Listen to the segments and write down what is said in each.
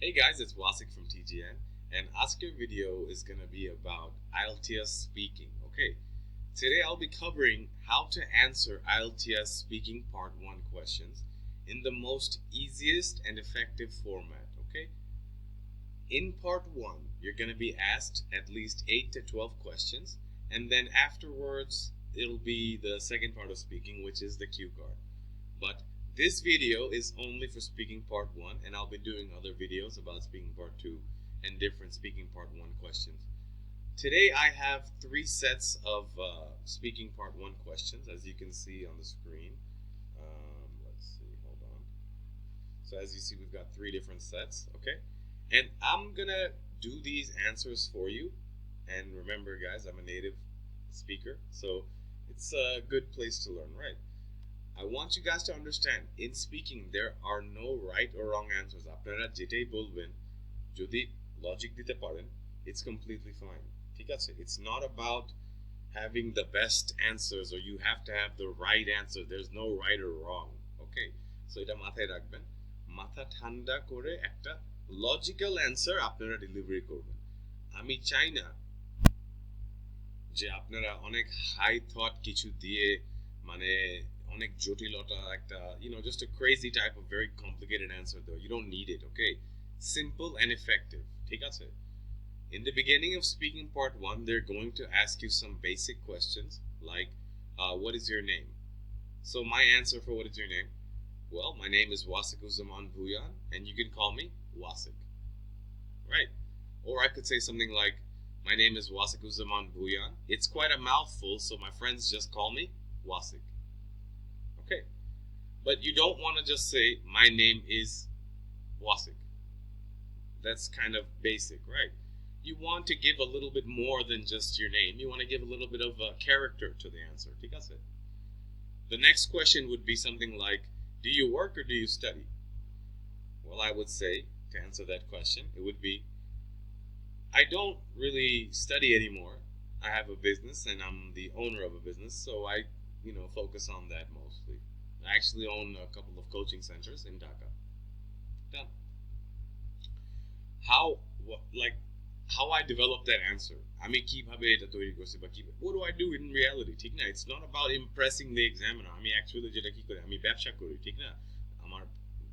Hey guys, it's Wasik from TGN, and Oscar video is going to be about IELTS speaking. Okay, today I'll be covering how to answer IELTS speaking part 1 questions in the most easiest and effective format. Okay, in part 1, you're going to be asked at least 8 to 12 questions, and then afterwards it'll be the second part of speaking, which is the cue card. But this video is only for speaking part 1, and I'll be doing other videos about speaking part 2 and different speaking part 1 questions. Today I have 3 sets of speaking part 1 questions, as you can see on the screen. Let's see, hold on. So as you see, we've got 3 different sets, okay? And I'm gonna do these answers for you. And remember guys, I'm a native speaker, so it's a good place to learn, right? I want you guys to understand, in speaking there are no right or wrong answers. আপনারা যেটাই বলবেন যদি logic দিতে পারেন, it's completely fine. ঠিক আছে? It's not about having the best answers or you have to have the right answer. There's no right or wrong. Okay? So এটা মাথায় রাখবেন। মাথা ঠান্ডা করে একটা লজিক্যাল অ্যানসার আপনারা ডেলিভারি করবেন। আমি চাই না যে আপনারা অনেক হাই থট কিছু দিয়ে মানে অনেক জটিলতা একটা just a crazy type of very complicated answer though. You don't need it, okay? Simple and effective. ঠিক আছে? In the beginning of speaking part 1, they're going to ask you some basic questions like what is your name? So my answer for what is your name? Well, my name is Wasikuzaman Bhuyan and you can call me Wasik. Right? Or I could say something like my name is Wasikuzaman Bhuyan. It's quite a mouthful, so my friends just call me Wasik. Okay, but you don't want to just say my name is Wasik. That's kind of basic, right? You want to give a little bit more than just your name. You want to give a little bit of a character to the answer. The next question would be something like, do you work or do you study? Well, I would say, to answer that question, it would be, I don't really study anymore. I have a business and I'm the owner of a business, so I focus on that mostly. I actually own a couple of coaching centers in Dhaka. Done. How I developed that answer. আমি কিভাবে এটা তৈরি করছি বা কিভাবে what do I do in reality? ঠিক না? It's not about impressing the examiner. আমি actually যেটা কি করি আমি ব্যবসা করি, ঠিক না? আমার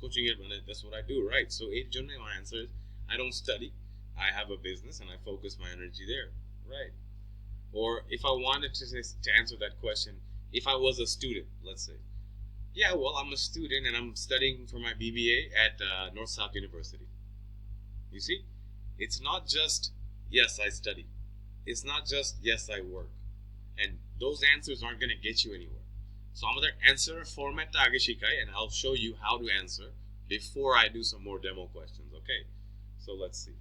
coaching এর মানে that's what I do, right? So এর জন্য my answer is I don't study. I have a business and I focus my energy there, right? Or if I wanted to answer that question, if I was a student, let's say, yeah, well, I'm a student and I'm studying for my BBA at North South University. You see, it's not just yes, I study. It's not just yes, I work. And those answers aren't going to get you anywhere. So I'm going to answer format age shikai and I'll show you how to answer before I do some more demo questions, okay? So let's see.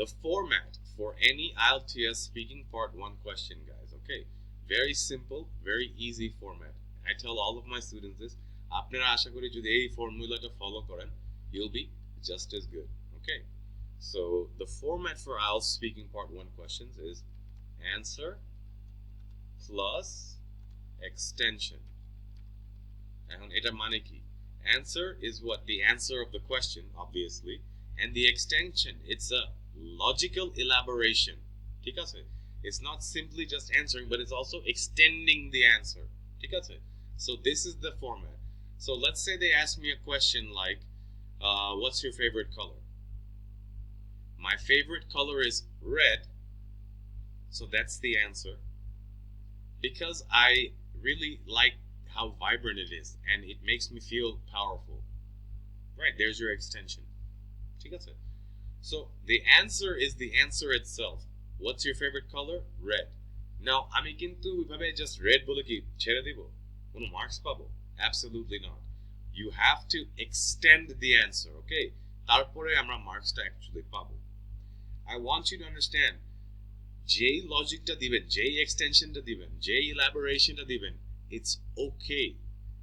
The format for any IELTS speaking part 1 question, guys, okay? Very simple, very easy format. I tell all of my students this. আপনারা আশা করি যদি এই ফর্মুলাটা follow করেন, you'll be just as good, okay? So the format for IELTS speaking part 1 questions is answer plus extension. এখন এটা মানে কি? Answer is what? The answer of the question, obviously, and the extension, it's a logical elaboration. ঠিক আছে? It's not simply just answering, but it's also extending the answer. ঠিক আছে? So this is the format. So let's say they ask me a question like, what's your favorite color? My favorite color is red. So that's the answer. Because I really like how vibrant it is and it makes me feel powerful. Right, there's your extension. ঠিক আছে? So the answer is the answer itself. What's your favorite color? Red. Now, আমি কিন্তু এভাবে just red বলে কি ছেড়ে দিব? কোনো marks পাবো? Absolutely not. You have to extend the answer, okay? তারপরে আমরা marksটা actually পাবো. I want you to understand, যেই লজিকটা দিবেন, যেই extensionটা দিবেন, যেই elaborationটা দিবেন, it's okay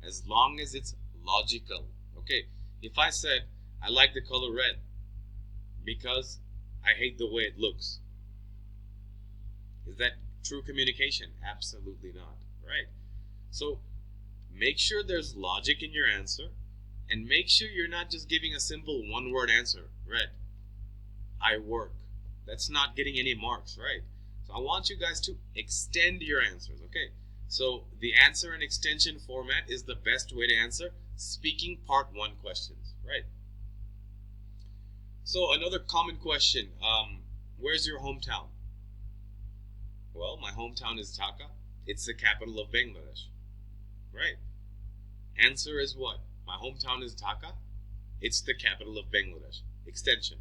as long as it's logical, okay? If I said, I like the color red because I hate the way it looks. Is that true communication? Absolutely not, right? So Make sure there's logic in your answer, and make sure you're not just giving a simple one-word answer. Red, I work. That's not getting any marks, right? So I want you guys to extend your answers, okay? So the answer and extension format is the best way to answer speaking part 1 questions, right? So another common question, where's your hometown? Well, my hometown is Dhaka. It's the capital of Bangladesh, right? Answer is what? My hometown is Dhaka. It's the capital of Bangladesh. Extension.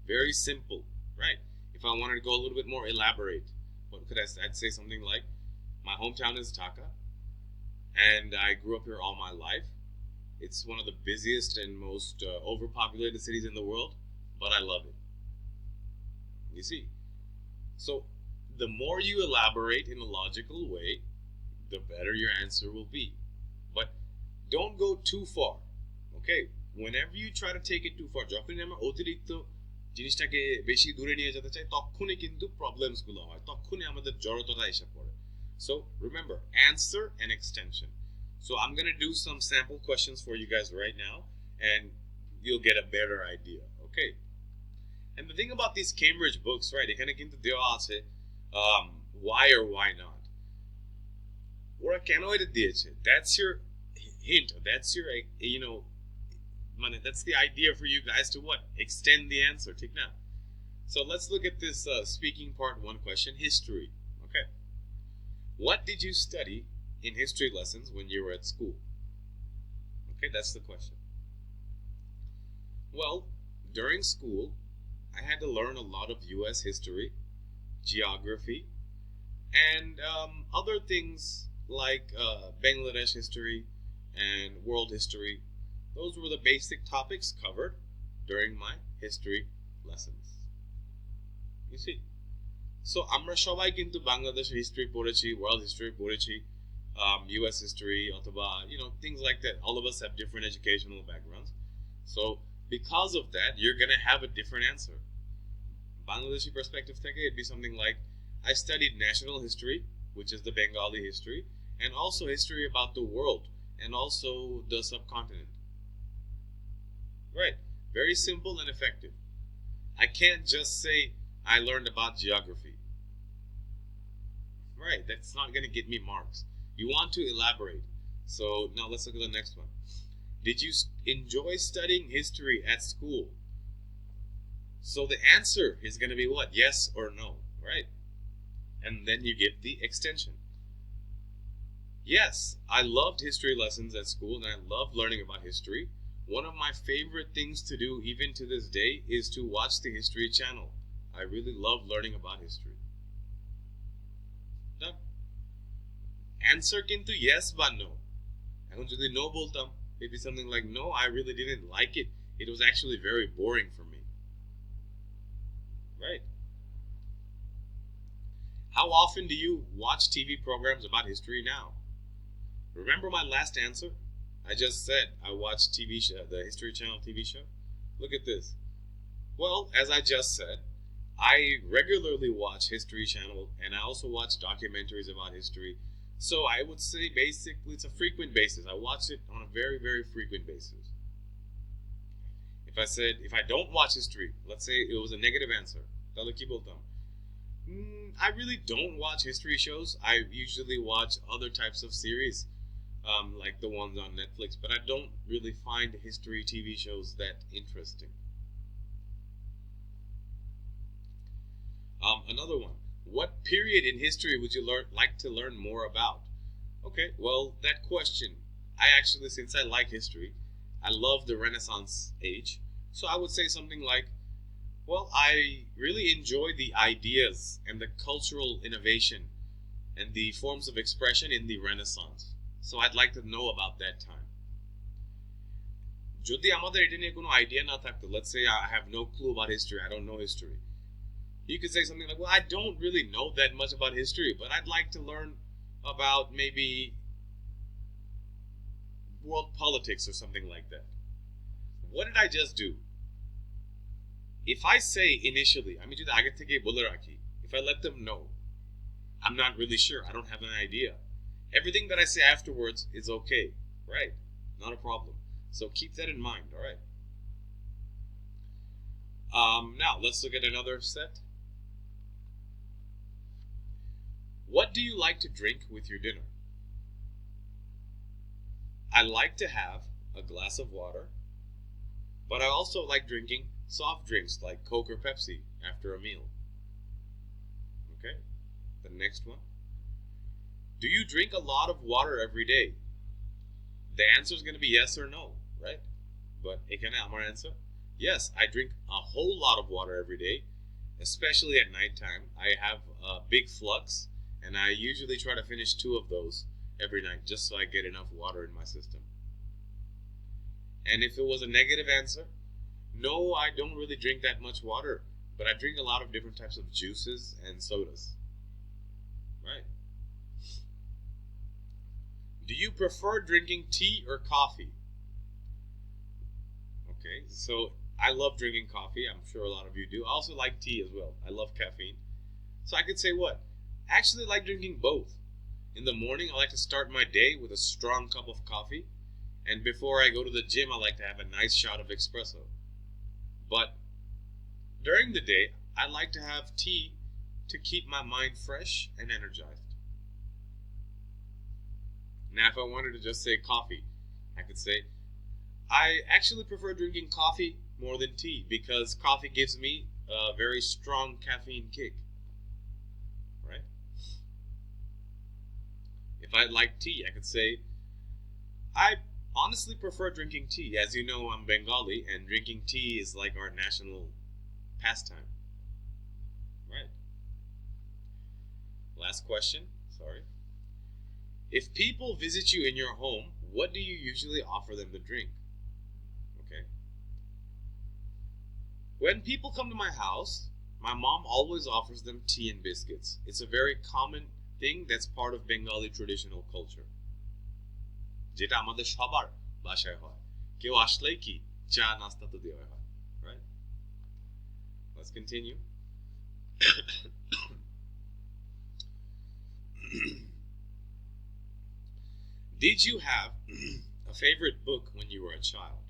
Very simple, right? If I wanted to go a little bit more elaborate, what could I say? I'd say something like, my hometown is Dhaka, and I grew up here all my life. It's one of the busiest and most overpopulated cities in the world, but I love it. You see? So the more you elaborate in a logical way, the better your answer will be. But don't go too far, okay? Whenever you try to take it too far, যখনই আমরা অতিরিক্ত জিনিসটাকে বেশি দূরে নিয়ে যেতে চাই, তখনই কিন্তু প্রবলেমস গুলো হয়, তখনই আমাদের জড়তাটা এসে পড়ে. So remember, answer and extension. So I'm going to do some sample questions for you guys right now, and you'll get a better idea, okay? And the thing about these Cambridge books, right, এখানে কিন্তু দেওয়া আছে why or why not. ওরা কেন এটা দিয়েছে? That's your hint. That's your, you know, that's the idea for you guys to what? Extend the answer. Take now. So let's look at this speaking part 1 question, history. Okay. What did you study in history lessons when you were at school? Okay, that's the question. Well, during school, I had to learn a lot of U.S. history, geography, and other things like Bangladesh history and world history. Those were the basic topics covered during my history lessons. You see? So আমরা সবাই কিন্তু বাংলাদেশের history পড়েছি, world history পড়েছি, US history অথবা, you know, things like that. All of us have different educational backgrounds. So because of that, you're going to have a different answer. Bangladeshi perspective থেকে, it'd be something like, I studied national history, which is the Bengali history, and also history about the world, and also the subcontinent. Right. Very simple and effective. I can't just say I learned about geography. Right. That's not going to get me marks. You want to elaborate. So now let's look at the next one. Did you enjoy studying history at school? So the answer is going to be what? Yes or no. Right. And then you give the extension. Yes, I loved history lessons at school, and I loved learning about history. One of my favorite things to do, even to this day, is to watch the History Channel. I really love learning about history. Done. Answer kintu yes but no. এখন যদি no বলতাম, it'd be something like, no, I really didn't like it. It was actually very boring for me. Right? How often do you watch TV programs about history now? Remember my last answer? I just said I watched TV show, the History Channel TV show. Look at this. Well, as I just said, I regularly watch History Channel, and I also watch documentaries about history. So I would say basically it's a frequent basis. I watch it on a very, very frequent basis. If I don't watch history, let's say it was a negative answer, I really don't watch history shows. I usually watch other types of series, like the ones on Netflix, but I don't really find history TV shows that interesting. Another one. What period in history would you like to learn more about? Okay, well, that question, since I like history, I love the Renaissance age. So I would say something like, well, I really enjoy the ideas and the cultural innovation and the forms of expression in the Renaissance. So I'd like to know about that time. যদি আমাদের এটা নিয়ে কোনো idea না থাকতো, let's say I have no clue about history, I don't know history. You could say something like, well, I don't really know that much about history, but I'd like to learn about maybe world politics or something like that. What did I just do? If I say initially, if I let them know, I'm not really sure, I don't have an idea, Everything that I say afterwards is okay, right? Not a problem. So keep that in mind, all right? Now, let's look at another set. What do you like to drink with your dinner? I like to have a glass of water, but I also like drinking soft drinks like Coke or Pepsi after a meal. Okay, the next one. Do you drink a lot of water every day? The answer is going to be yes or no, right? But our answer. Yes, I drink a whole lot of water every day, especially at nighttime. I have a big flux, and I usually try to finish 2 of those every night just so I get enough water in my system. And if it was a negative answer, no, I don't really drink that much water, but I drink a lot of different types of juices and sodas. Right? Do you prefer drinking tea or coffee? Okay, so I love drinking coffee. I'm sure a lot of you do. I also like tea as well. I love caffeine. So I could say what? I actually like drinking both. In the morning, I like to start my day with a strong cup of coffee. And before I go to the gym, I like to have a nice shot of espresso. But during the day, I like to have tea to keep my mind fresh and energized. Now, if I wanted to just say coffee, I could say, I actually prefer drinking coffee more than tea because coffee gives me a very strong caffeine kick. Right? If I like tea, I could say, I honestly prefer drinking tea. As you know, I'm Bengali, and drinking tea is like our national pastime. Right? Last question. Sorry. If people visit you in your home, what do you usually offer them to drink? Okay. When people come to my house, my mom always offers them tea and biscuits. It's a very common thing that's part of Bengali traditional culture. যেটা আমাদের সবার বাসায় হয় কেউ আসলেই কি চা নাস্তা তো দেওয়া হয় right let's continue Did you have a favorite book when you were a child?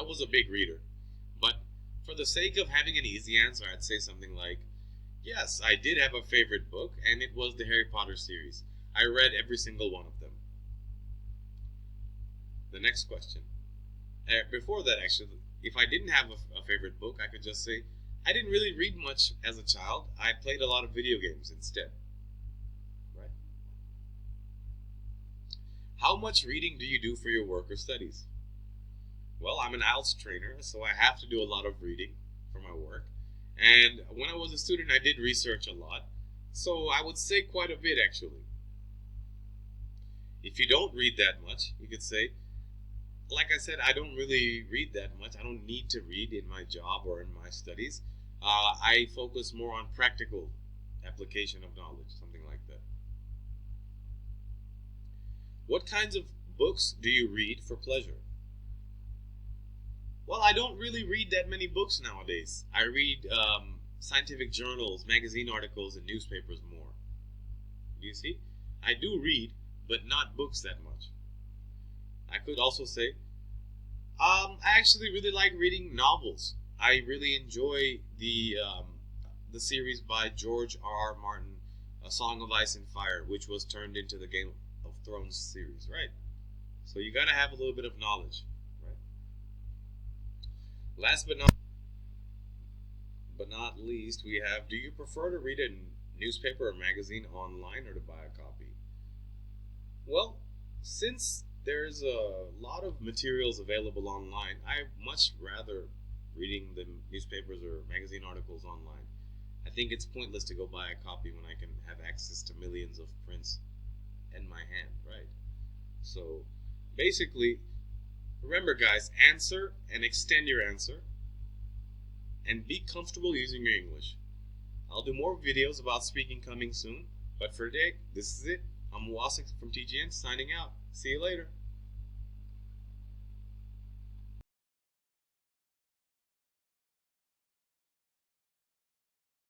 I was a big reader, but for the sake of having an easy answer, I'd say something like, yes, I did have a favorite book, and it was the Harry Potter series. I read every single one of them. The next question. Before that, actually, if I didn't have a favorite book, I could just say, I didn't really read much as a child. I played a lot of video games instead. Right? How much reading do you do for your work or studies? Well, I'm an IELTS trainer, so I have to do a lot of reading for my work. And when I was a student, I did research a lot. So I would say quite a bit, actually. If you don't read that much, you could say, like I said, I don't really read that much. I don't need to read in my job or in my studies. I focus more on practical application of knowledge, something like that. What kinds of books do you read for pleasure? Well, I don't really read that many books nowadays. I read scientific journals, magazine articles, and newspapers more. Do you see? I do read, but not books that much. I could also say, I actually really like reading novels. I really enjoy the series by George R. R. Martin, A Song of Ice and Fire, which was turned into the Game of Thrones series, right? So you gotta have a little bit of knowledge, right? Last but not least, we have, do you prefer to read a newspaper or magazine online or to buy a copy? Well, since there's a lot of materials available online, I much rather reading the newspapers or magazine articles online. I think it's pointless to go buy a copy when I can have access to millions of prints in my hand, right? So basically, remember guys, answer and extend your answer and be comfortable using your English. I'll do more videos about speaking coming soon, but for today, this is it. I'm Wasik from TGN signing out. See you later.